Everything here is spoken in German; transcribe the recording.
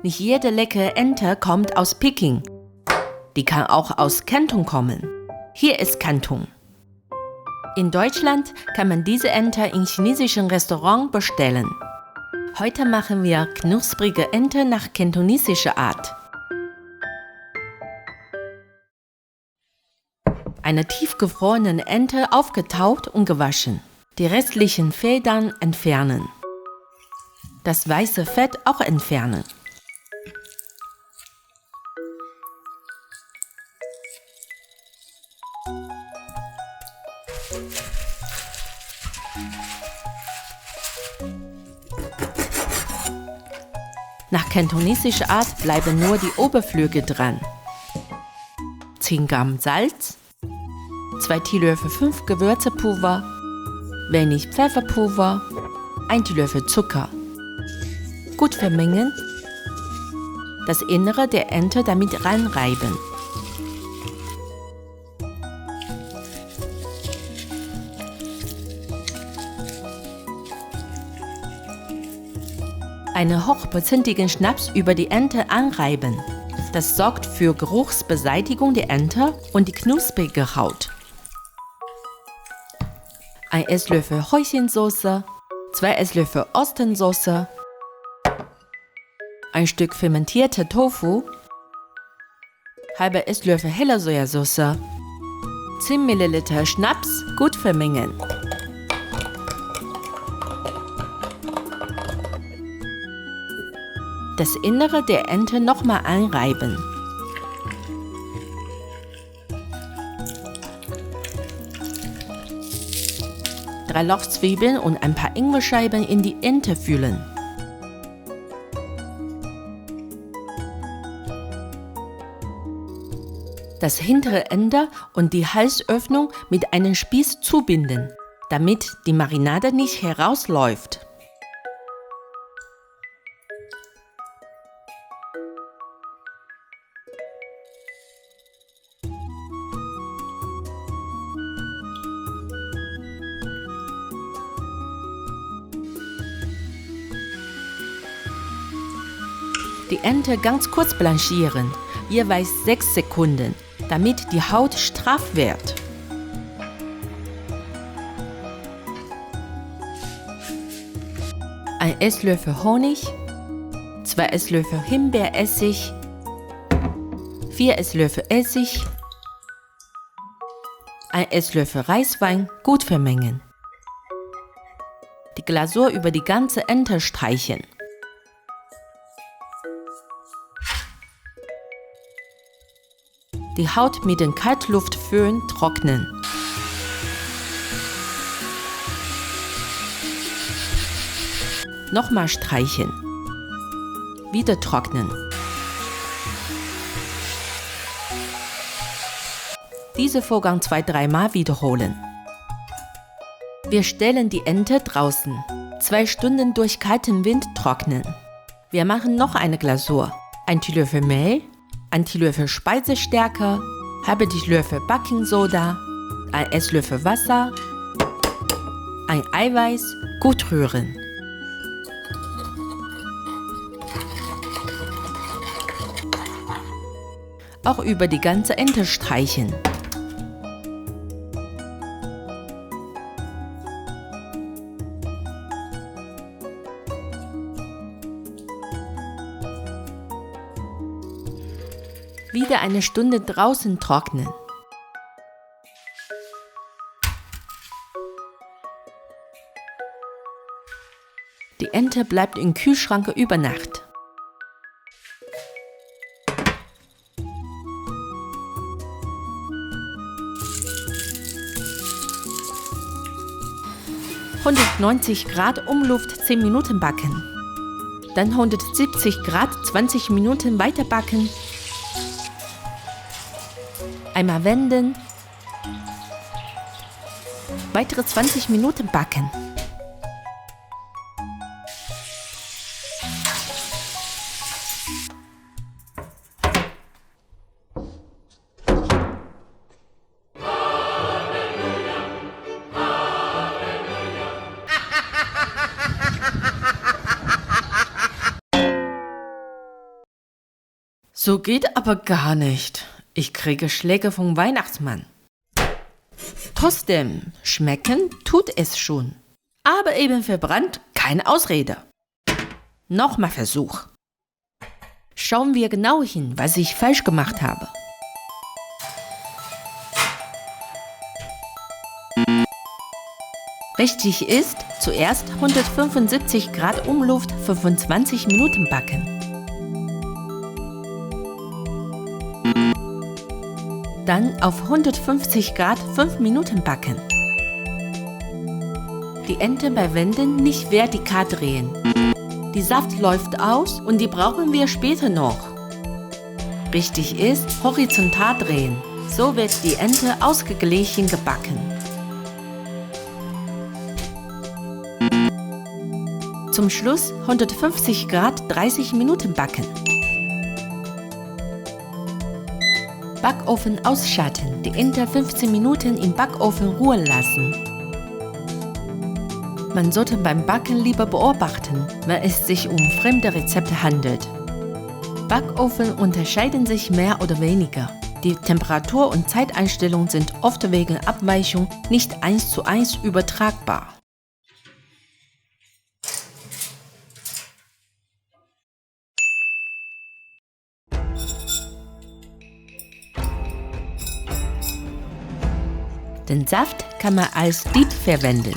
Nicht jede leckere Ente kommt aus Peking. Die kann auch aus Kanton kommen. Hier ist Kanton. In Deutschland kann man diese Ente in chinesischen Restaurants bestellen. Heute machen wir knusprige Ente nach kantonesischer Art. Eine tiefgefrorene Ente aufgetaut und gewaschen. Die restlichen Federn entfernen. Das weiße Fett auch entfernen. Nach kantonesischer Art bleiben nur die Oberflügel dran. 10 Gramm Salz, 2 Teelöffel 5 Gewürzepulver, wenig Pfefferpulver, 1 Teelöffel Zucker. Gut vermengen. Das Innere der Ente damit reinreiben. Einen hochprozentigen Schnaps über die Ente anreiben. Das sorgt für Geruchsbeseitigung der Ente und die knusprige Haut. 1 Esslöffel Häuschensauce, 2 Esslöffel Ostensauce, 1 Stück fermentierte Tofu, halber Esslöffel helle Sojasauce, 10 Milliliter Schnaps, gut vermengen. Das Innere der Ente nochmal anreiben. Drei Lauchzwiebeln und ein paar Ingwerscheiben in die Ente füllen. Das hintere Ende und die Halsöffnung mit einem Spieß zubinden, damit die Marinade nicht herausläuft. Die Ente ganz kurz blanchieren, jeweils 6 Sekunden, damit die Haut straff wird. Ein Esslöffel Honig, 2 Esslöffel Himbeeressig, 4 Esslöffel Essig, 1 Esslöffel Reiswein, gut vermengen. Die Glasur über die ganze Ente streichen. Die Haut mit dem Kaltluftföhn trocknen. Nochmal streichen. Wieder trocknen. Diesen Vorgang 2-3 Mal wiederholen. Wir stellen die Ente draußen. 2 Stunden durch kalten Wind trocknen. Wir machen noch eine Glasur. 1 Teelöffel Mehl, 1 Teelöffel Speisestärke, halbe Teelöffel Backingsoda, 1 Esslöffel Wasser, ein Eiweiß, gut rühren. Auch über die ganze Ente streichen. Wieder eine Stunde draußen trocknen. Die Ente bleibt im Kühlschrank über Nacht. (190 Grad Umluft 10 Minuten backen). Dann 170 Grad 20 Minuten weiter backen. Einmal wenden. Weitere 20 Minuten backen. So geht aber gar nicht. Ich kriege Schläge vom Weihnachtsmann. Trotzdem, schmecken tut es schon. Aber eben verbrannt, keine Ausrede. Nochmal Versuch. Schauen wir genau hin, was ich falsch gemacht habe. Richtig ist, zuerst 175 Grad Umluft 25 Minuten backen. Dann auf 150 Grad 5 Minuten backen. Die Ente bei Wenden nicht vertikal drehen. Die Saft läuft aus und die brauchen wir später noch. Richtig ist, horizontal drehen. So wird die Ente ausgeglichen gebacken. Zum Schluss 150 Grad 30 Minuten backen. Backofen ausschalten, die Ente 15 Minuten im Backofen ruhen lassen. Man sollte beim Backen lieber beobachten, wenn es sich um fremde Rezepte handelt. Backofen unterscheiden sich mehr oder weniger. Die Temperatur- und Zeiteinstellungen sind oft wegen Abweichung nicht 1:1 übertragbar. Den Saft kann man als Dip verwenden.